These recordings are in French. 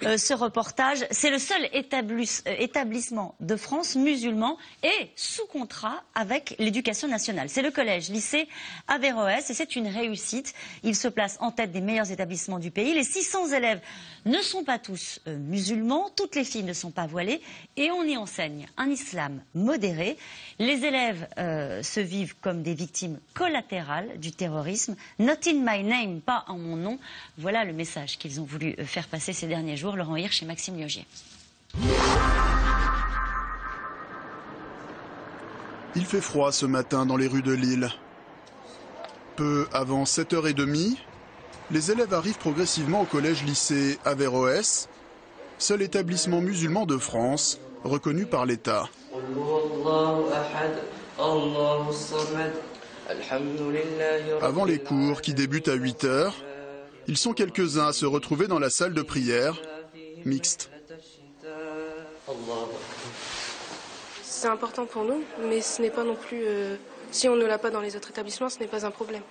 ce reportage. C'est le seul établissement de France musulman et sous contrat avec l'éducation nationale. C'est le collège-lycée Averroès et c'est une réussite. Il se place en tête des meilleurs établissements du pays. Les 600 élèves ne sont pas tous musulmans, toutes les filles ne sont pas voilées et on y enseigne un islam modéré. Les élèves se vivent comme des victimes collatérales du terrorisme. Not in my name, pas en mon nom. Voilà le message qu'ils ont voulu faire passer ces derniers jours. Laurent Hirsch et Maxime Liogier. Il fait froid ce matin dans les rues de Lille. Peu avant 7h30, les élèves arrivent progressivement au collège-lycée Averroès, seul établissement musulman de France reconnu par l'État. Avant les cours qui débutent à 8h, ils sont quelques-uns à se retrouver dans la salle de prière mixte. C'est important pour nous, mais ce n'est pas non plus... si on ne l'a pas dans les autres établissements, ce n'est pas un problème.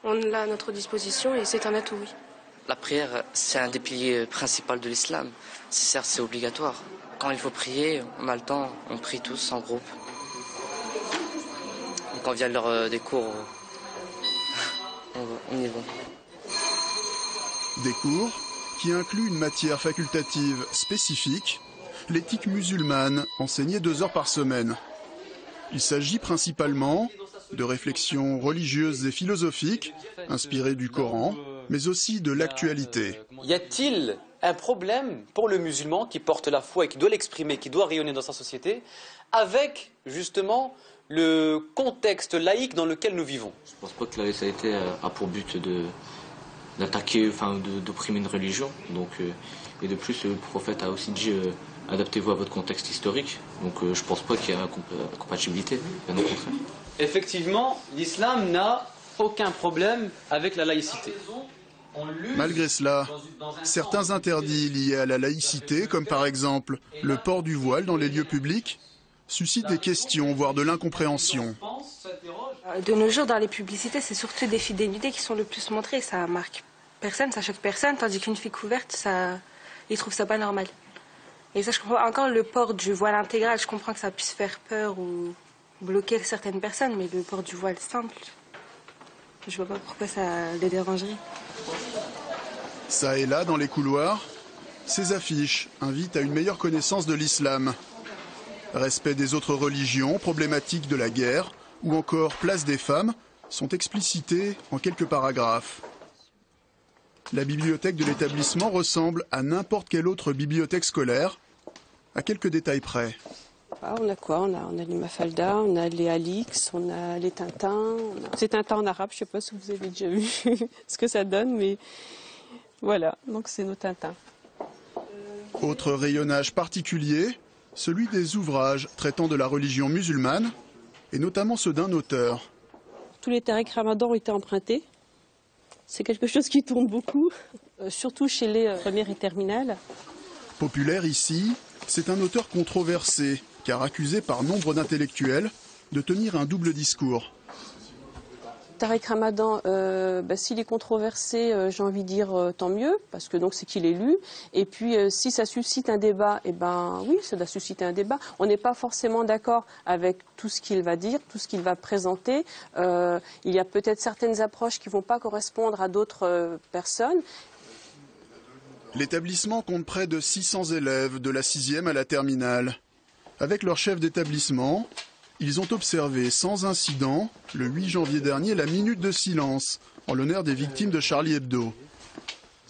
On l'a à notre disposition et c'est un atout, oui. La prière, c'est un des piliers principaux de l'islam. Certes, c'est obligatoire. Quand il faut prier, on a le temps, on prie tous en groupe. Et quand vient l'heure des cours, on y va. Des cours qui incluent une matière facultative spécifique, l'éthique musulmane, enseignée 2 heures par semaine. Il s'agit principalement de réflexions religieuses et philosophiques, inspirées du Coran, mais aussi de l'actualité. Y a-t-il un problème pour le musulman qui porte la foi et qui doit l'exprimer, qui doit rayonner dans sa société, avec justement le contexte laïque dans lequel nous vivons? Je ne pense pas que la laïcité a pour but d'attaquer, d'opprimer une religion. Donc, et de plus, le prophète a aussi dit adaptez-vous à votre contexte historique. Donc je ne pense pas qu'il y ait incompatibilité, bien au contraire. Effectivement, l'islam n'a aucun problème avec la laïcité. Malgré cela, certains interdits liés à la laïcité, comme par exemple le port du voile dans les lieux publics, suscitent des questions, voire de l'incompréhension. De nos jours, dans les publicités, c'est surtout des filles dénudées qui sont le plus montrées. Ça marque personne, ça choque personne, tandis qu'une fille couverte, ils trouvent ça pas normal. Et ça, je comprends encore le port du voile intégral. Je comprends que ça puisse faire peur ou bloquer certaines personnes, mais le port du voile simple, je vois pas pourquoi ça les dérangerait. Ça et là, dans les couloirs, ces affiches invitent à une meilleure connaissance de l'islam. Respect des autres religions, problématiques de la guerre ou encore place des femmes sont explicitées en quelques paragraphes. La bibliothèque de l'établissement ressemble à n'importe quelle autre bibliothèque scolaire, à quelques détails près. On a quoi? On a les Mafalda, on a les Alix, on a les Tintins. C'est Tintin en arabe, je ne sais pas si vous avez déjà vu ce que ça donne, mais voilà, donc c'est nos Tintins. Autre rayonnage particulier, celui des ouvrages traitant de la religion musulmane, et notamment ceux d'un auteur. Tous les Tariq Ramadan ont été empruntés. C'est quelque chose qui tourne beaucoup, surtout chez les premières et terminales. Populaire ici, c'est un auteur controversé, car accusé par nombre d'intellectuels de tenir un double discours. Tariq Ramadan, s'il est controversé, j'ai envie de dire tant mieux, parce que donc c'est qu'il est lu. Et puis si ça suscite un débat, oui, ça doit susciter un débat. On n'est pas forcément d'accord avec tout ce qu'il va dire, tout ce qu'il va présenter. Il y a peut-être certaines approches qui ne vont pas correspondre à d'autres personnes. L'établissement compte près de 600 élèves, de la 6e à la terminale. Avec leur chef d'établissement, ils ont observé sans incident, le 8 janvier dernier, la minute de silence en l'honneur des victimes de Charlie Hebdo.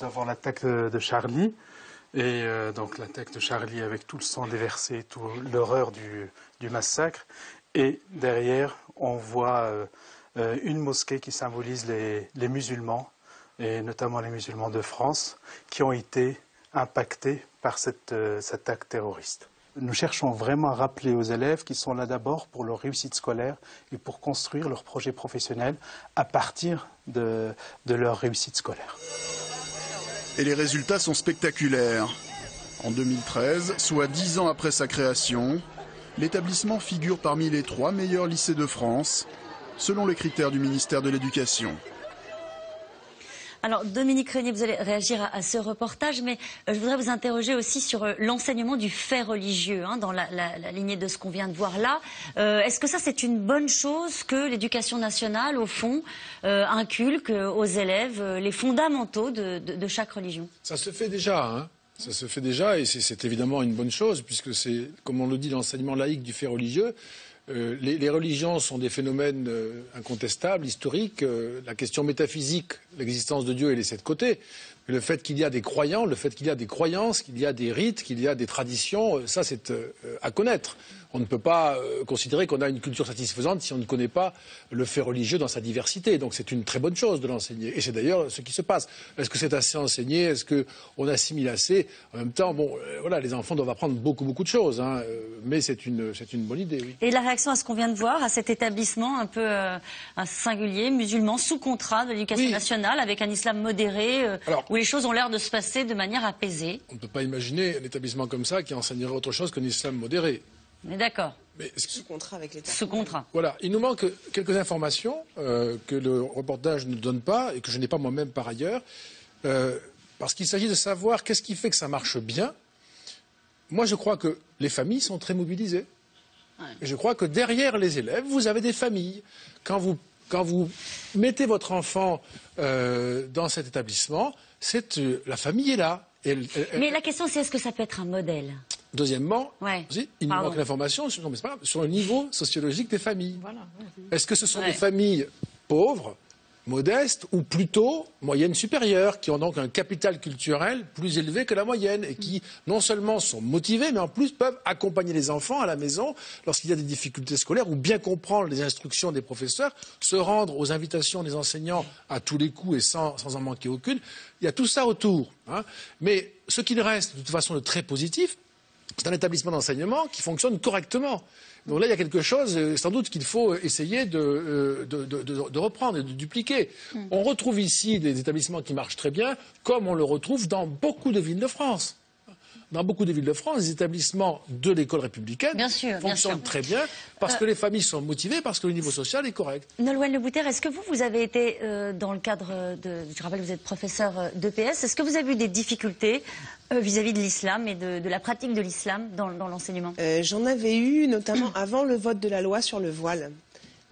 Nous avons l'attaque de Charlie, et donc l'attaque de Charlie avec tout le sang déversé, toute l'horreur du massacre. Et derrière, on voit une mosquée qui symbolise les musulmans, et notamment les musulmans de France, qui ont été impactés par cet acte terroriste. Nous cherchons vraiment à rappeler aux élèves qu'ils sont là d'abord pour leur réussite scolaire et pour construire leur projet professionnel à partir de leur réussite scolaire. Et les résultats sont spectaculaires. En 2013, soit 10 ans après sa création, l'établissement figure parmi les 3 meilleurs lycées de France, selon les critères du ministère de l'Éducation. Alors, Dominique Régnier, vous allez réagir à ce reportage, mais je voudrais vous interroger aussi sur l'enseignement du fait religieux, hein, dans la lignée de ce qu'on vient de voir là. Est-ce que ça, c'est une bonne chose que l'éducation nationale, au fond, inculque aux élèves les fondamentaux de chaque religion? Ça se fait déjà, hein. Ça se fait déjà, et c'est évidemment une bonne chose, puisque c'est, comme on le dit, l'enseignement laïque du fait religieux. Les religions sont des phénomènes incontestables, historiques. La question métaphysique, l'existence de Dieu, est laissée de côté. Mais le fait qu'il y a des croyants, le fait qu'il y a des croyances, qu'il y a des rites, qu'il y a des traditions, ça c'est à connaître. On ne peut pas considérer qu'on a une culture satisfaisante si on ne connaît pas le fait religieux dans sa diversité. Donc c'est une très bonne chose de l'enseigner. Et c'est d'ailleurs ce qui se passe. Est-ce que c'est assez enseigné? Est-ce qu'on assimile assez? En même temps, bon, voilà, les enfants doivent apprendre beaucoup de choses. Hein, mais c'est une bonne idée, oui. Et la réaction à ce qu'on vient de voir, à cet établissement un peu singulier, musulman, sous contrat de l'éducation nationale, avec un islam modéré, où les choses ont l'air de se passer de manière apaisée. On ne peut pas imaginer un établissement comme ça qui enseignerait autre chose qu'un islam modéré. On est d'accord. Sous contrat avec l'État. Sous contrat. Voilà. Il nous manque quelques informations que le reportage ne donne pas et que je n'ai pas moi-même par ailleurs. Parce qu'il s'agit de savoir qu'est-ce qui fait que ça marche bien. Moi, je crois que les familles sont très mobilisées. Ouais. Et je crois que derrière les élèves, vous avez des familles. Quand vous mettez votre enfant dans cet établissement, la famille est là. Mais la question, c'est est-ce que ça peut être un modèle? Deuxièmement, il nous manque l'information sur le niveau sociologique des familles. Voilà. Est-ce que ce sont des familles pauvres, modestes, ou plutôt moyennes supérieures, qui ont donc un capital culturel plus élevé que la moyenne, et qui non seulement sont motivées, mais en plus peuvent accompagner les enfants à la maison lorsqu'il y a des difficultés scolaires, ou bien comprendre les instructions des professeurs, se rendre aux invitations des enseignants à tous les coups et sans en manquer aucune. Il y a tout ça autour. Hein. Mais ce qu'il reste de toute façon de très positif, c'est un établissement d'enseignement qui fonctionne correctement. Donc là, il y a quelque chose, sans doute, qu'il faut essayer de reprendre et de dupliquer. On retrouve ici des établissements qui marchent très bien, comme on le retrouve dans beaucoup de villes de France. Dans beaucoup de villes de France, les établissements de l'école républicaine fonctionnent très bien parce que les familles sont motivées, parce que le niveau social est correct. Nolwenn Le Bouter, est-ce que vous avez été dans le cadre je rappelle, vous êtes professeur d'EPS, est-ce que vous avez eu des difficultés vis-à-vis de l'islam et de la pratique de l'islam dans l'enseignement? J'en avais eu notamment avant le vote de la loi sur le voile.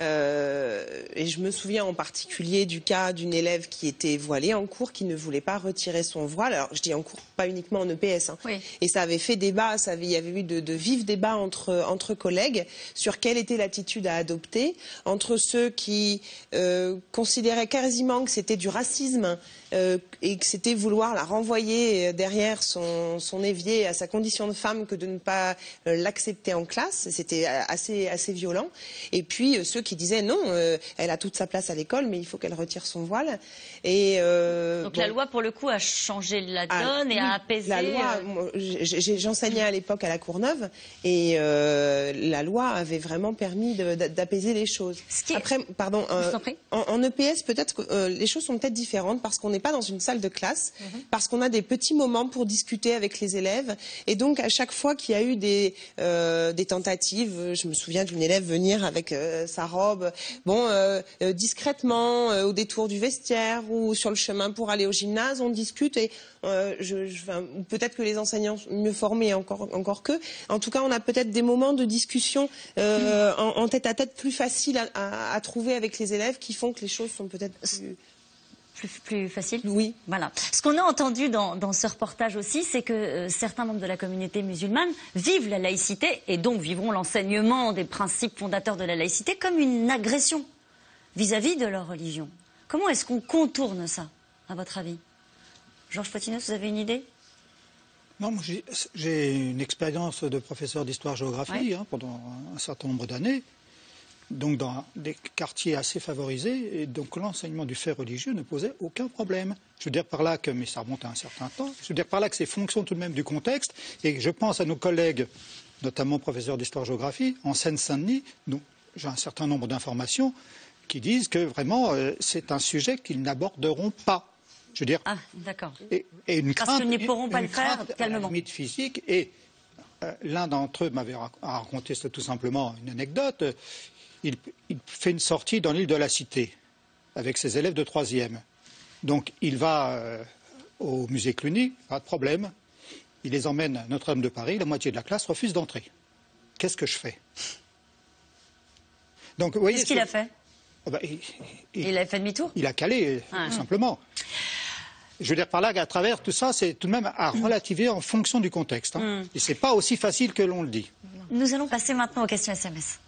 Et je me souviens en particulier du cas d'une élève qui était voilée en cours, qui ne voulait pas retirer son voile. Alors je dis en cours, pas uniquement en EPS. Hein. Oui. Et ça avait fait débat, il y avait eu de vifs débats entre collègues sur quelle était l'attitude à adopter, entre ceux qui considéraient quasiment que c'était du racisme et que c'était vouloir la renvoyer derrière son évier à sa condition de femme que de ne pas l'accepter en classe. C'était assez violent. Et puis ceux qui disaient non, elle a toute sa place à l'école, mais il faut qu'elle retire son voile. Et, donc la loi, pour le coup, a changé la donne et a apaisé. La loi, j'enseignais à l'époque à la Courneuve, et la loi avait vraiment permis d'apaiser les choses. Après, pardon, en EPS, peut-être que les choses sont peut-être différentes parce qu'on n'est pas dans une salle de classe, parce qu'on a des petits moments pour discuter avec les élèves, et donc à chaque fois qu'il y a eu des tentatives, je me souviens d'une élève venir avec sa robe, discrètement au détour du vestiaire ou sur le chemin pour aller au gymnase, on discute et peut-être que les enseignants mieux formés encore qu'eux. En tout cas, on a peut-être des moments de discussion en tête à tête plus faciles à trouver avec les élèves qui font que les choses sont peut-être plus facile? Oui. Voilà. Ce qu'on a entendu dans ce reportage aussi, c'est que certains membres de la communauté musulmane vivent la laïcité et donc vivront l'enseignement des principes fondateurs de la laïcité comme une agression vis-à-vis de leur religion. Comment est-ce qu'on contourne ça, à votre avis? Georges Potinos, vous avez une idée? Non, moi j'ai une expérience de professeur d'histoire-géographie pendant un certain nombre d'années. Donc dans des quartiers assez favorisés, et donc l'enseignement du fait religieux ne posait aucun problème. Je veux dire par là que, mais ça remonte à un certain temps, je veux dire par là que c'est fonction tout de même du contexte, et je pense à nos collègues, notamment professeurs d'histoire-géographie, en Seine-Saint-Denis, dont j'ai un certain nombre d'informations, qui disent que vraiment c'est un sujet qu'ils n'aborderont pas. Je veux dire, d'accord. Et une crainte, parce qu'ils ne pourront pas le faire calmement. À la limite physique, et l'un d'entre eux m'avait raconté tout simplement une anecdote. Il fait une sortie dans l'île de la Cité avec ses élèves de 3e. Donc il va au musée Cluny, pas de problème. Il les emmène à Notre-Dame de Paris, la moitié de la classe refuse d'entrer. Qu'est-ce que je fais? Donc, qu'est-ce qu'il a fait? Il a fait demi-tour? Il a calé, simplement. Je veux dire par là qu'à travers tout ça, c'est tout de même à relativiser en fonction du contexte. Et c'est pas aussi facile que l'on le dit. Nous allons passer maintenant aux questions SMS.